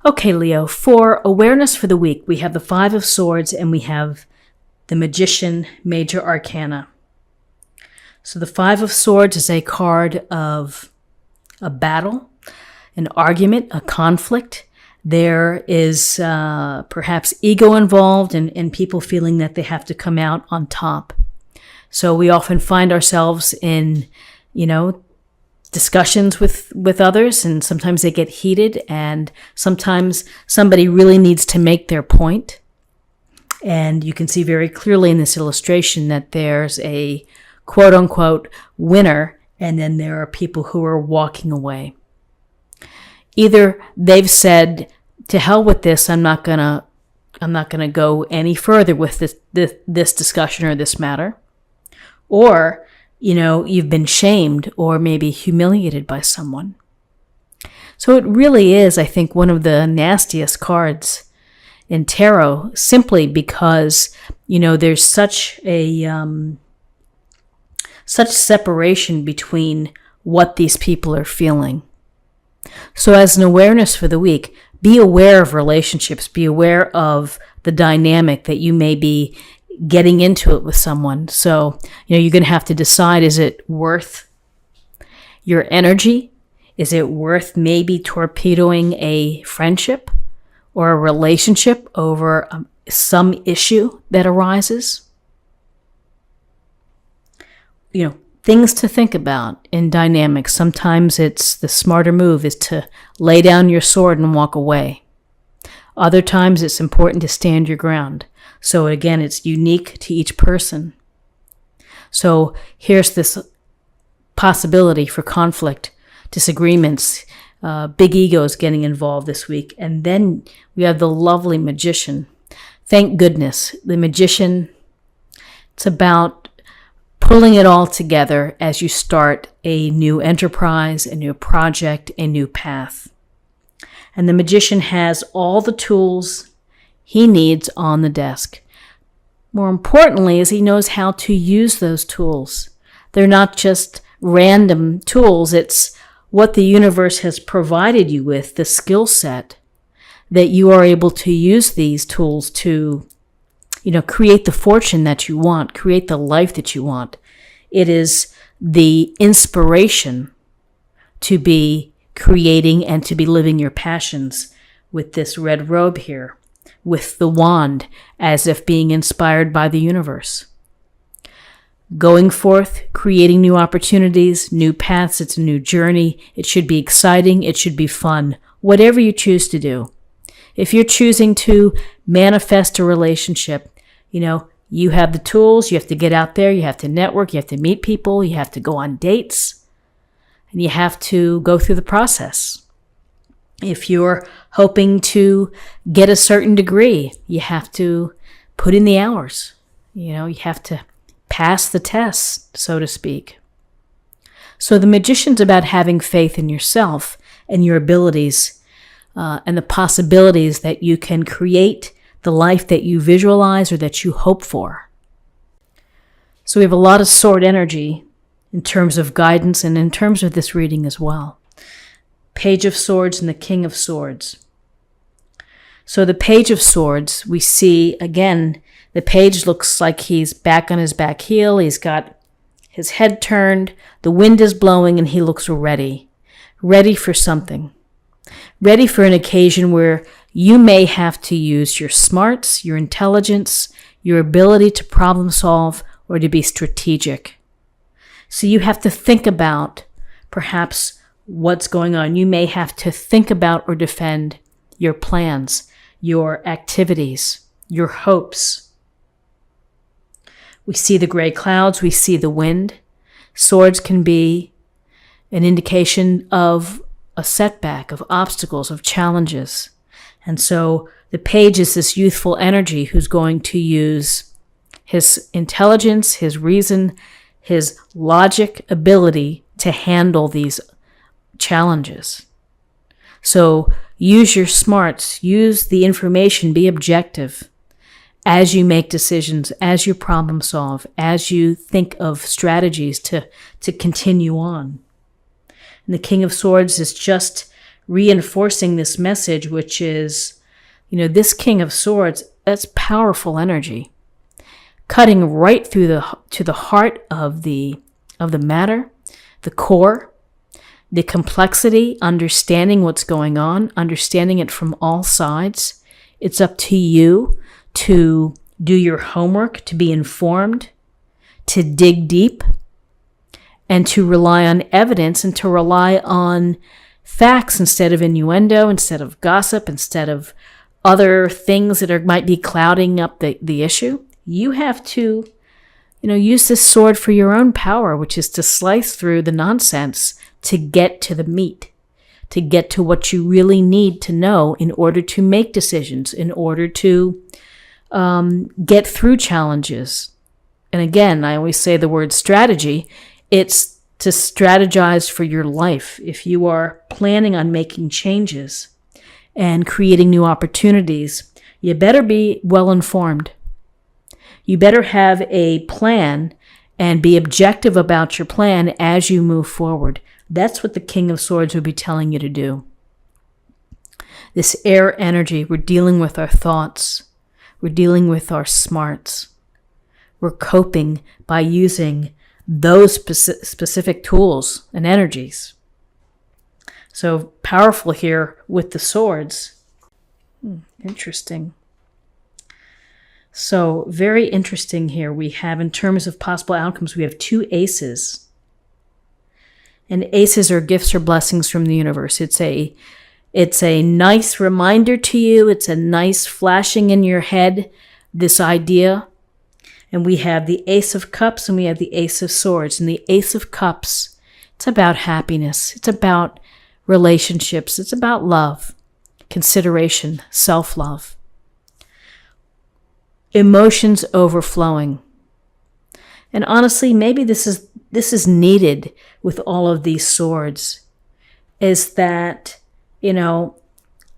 Okay, Leo, for awareness for the week, we have the Five of Swords and we have the Magician Major Arcana. So the Five of Swords is a card of a battle, an argument, a conflict. There is perhaps ego involved and people feeling that they have to come out on top. So we often find ourselves in, discussions with others, and sometimes they get heated, and sometimes somebody really needs to make their point. And you can see very clearly in this illustration that there's a quote unquote winner, and then there are people who are walking away. Either they've said, to hell with this, I'm not gonna go any further with this discussion or this matter. Or, you've been shamed or maybe humiliated by someone. So it really is, I think, one of the nastiest cards in tarot, simply because, there's such separation between what these people are feeling. So as an awareness for the week, be aware of relationships, be aware of the dynamic that you may be getting into it with someone. So, you're going to have to decide, is it worth your energy? Is it worth maybe torpedoing a friendship or a relationship over some issue that arises? Things to think about in dynamics. Sometimes it's the smarter move is to lay down your sword and walk away. Other times it's important to stand your ground. So again, it's unique to each person. So here's this possibility for conflict, disagreements, big egos getting involved this week. And then we have the lovely Magician. Thank goodness. The Magician, it's about pulling it all together as you start a new enterprise, a new project, a new path. And the Magician has all the tools he needs on the desk. More importantly, is he knows how to use those tools. They're not just random tools. It's what the universe has provided you with, the skill set, that you are able to use these tools to, create the fortune that you want, create the life that you want. It is the inspiration to be creating and to be living your passions with this red robe here, with the wand, as if being inspired by the universe. Going forth, creating new opportunities, new paths. It's a new journey. It should be exciting. It should be fun. Whatever you choose to do. If you're choosing to manifest a relationship, you have the tools. You have to get out there. You have to network. You have to meet people. You have to go on dates. And you have to go through the process. If you're hoping to get a certain degree, you have to put in the hours. You have to pass the test, so to speak. So the Magician's about having faith in yourself and your abilities and the possibilities that you can create the life that you visualize or that you hope for. So we have a lot of sword energy in terms of guidance and in terms of this reading as well. Page of Swords and the King of Swords. So the Page of Swords, we see, again, the page looks like he's back on his back heel. He's got his head turned. The wind is blowing and he looks ready for something. Ready for an occasion where you may have to use your smarts, your intelligence, your ability to problem solve, or to be strategic. So you have to think about perhaps what's going on. You may have to think about or defend your plans, your activities, your hopes. We see the gray clouds, we see the wind. Swords can be an indication of a setback, of obstacles, of challenges. And so the page is this youthful energy who's going to use his intelligence, his reason, his logic ability to handle these challenges. So use your smarts, use the information, be objective as you make decisions, as you problem solve, as you think of strategies to continue on. And the King of Swords is just reinforcing this message, which is, this King of Swords, that's powerful energy, cutting right through to the heart of the matter, the core, the complexity, understanding what's going on, understanding it from all sides. It's up to you to do your homework, to be informed, to dig deep, and to rely on evidence and to rely on facts instead of innuendo, instead of gossip, instead of other things that might be clouding up the issue. You have to, use this sword for your own power, which is to slice through the nonsense to get to the meat, to get to what you really need to know in order to make decisions, in order to get through challenges. And again, I always say the word strategy. It's to strategize for your life. If you are planning on making changes and creating new opportunities, you better be well informed. You better have a plan and be objective about your plan as you move forward. That's what the King of Swords would be telling you to do. This air energy, we're dealing with our thoughts. We're dealing with our smarts. We're coping by using those specific tools and energies. So powerful here with the swords. Interesting. So very interesting here. We have, in terms of possible outcomes, we have 2 aces. And aces are gifts or blessings from the universe. It's a nice reminder to you. It's a nice flashing in your head, this idea. And we have the Ace of Cups and we have the Ace of Swords. And the Ace of Cups, it's about happiness. It's about relationships. It's about love, consideration, self-love. Emotions overflowing. And honestly, maybe this is needed with all of these swords, is that,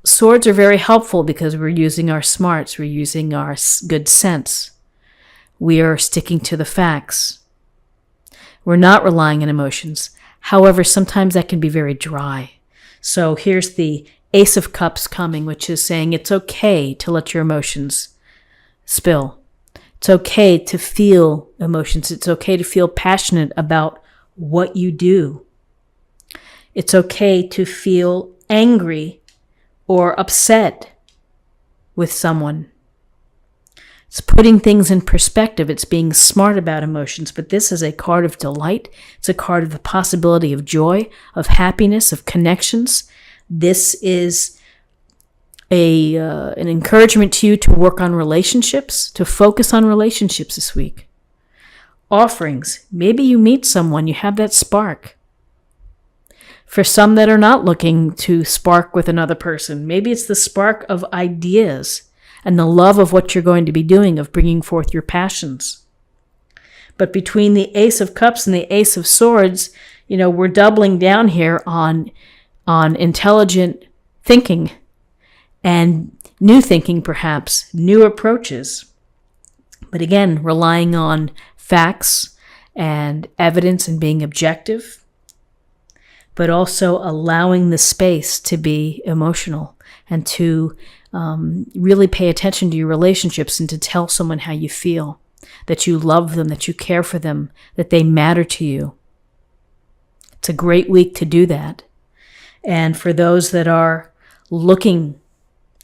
swords are very helpful because we're using our smarts, we're using our good sense. We are sticking to the facts. We're not relying on emotions. However, sometimes that can be very dry. So here's the Ace of Cups coming, which is saying it's okay to let your emotions spill. It's okay to feel emotions. It's okay to feel passionate about what you do. It's okay to feel angry or upset with someone. It's putting things in perspective. It's being smart about emotions. But this is a card of delight. It's a card of the possibility of joy, of happiness, of connections. This is an encouragement to you to work on relationships, to focus on relationships this week. Offerings. Maybe you meet someone, you have that spark. For some that are not looking to spark with another person, maybe it's the spark of ideas and the love of what you're going to be doing, of bringing forth your passions. But between the Ace of Cups and the Ace of Swords, we're doubling down here on intelligent thinking and new thinking, perhaps, new approaches. But again, relying on facts and evidence and being objective, but also allowing the space to be emotional and to really pay attention to your relationships and to tell someone how you feel, that you love them, that you care for them, that they matter to you. It's a great week to do that. And for those that are looking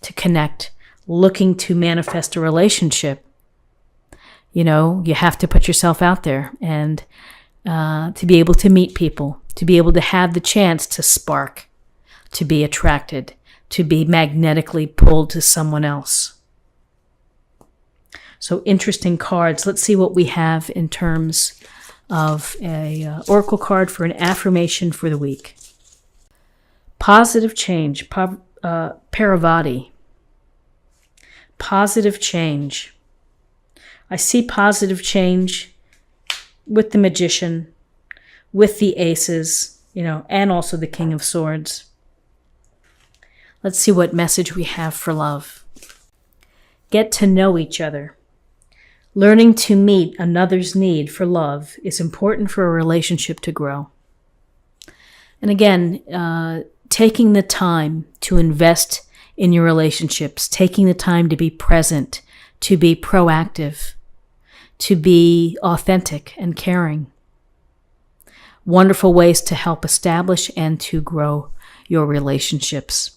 to connect, looking to manifest a relationship, you have to put yourself out there and to be able to meet people, to be able to have the chance to spark, to be attracted, to be magnetically pulled to someone else. So interesting cards. Let's see what we have in terms of a oracle card for an affirmation for the week. Positive change, Paravati. Positive change. I see positive change with the Magician, with the Aces, and also the King of Swords. Let's see what message we have for love. Get to know each other. Learning to meet another's need for love is important for a relationship to grow. And again, taking the time to invest in your relationships, taking the time to be present, to be proactive, to be authentic and caring. Wonderful ways to help establish and to grow your relationships.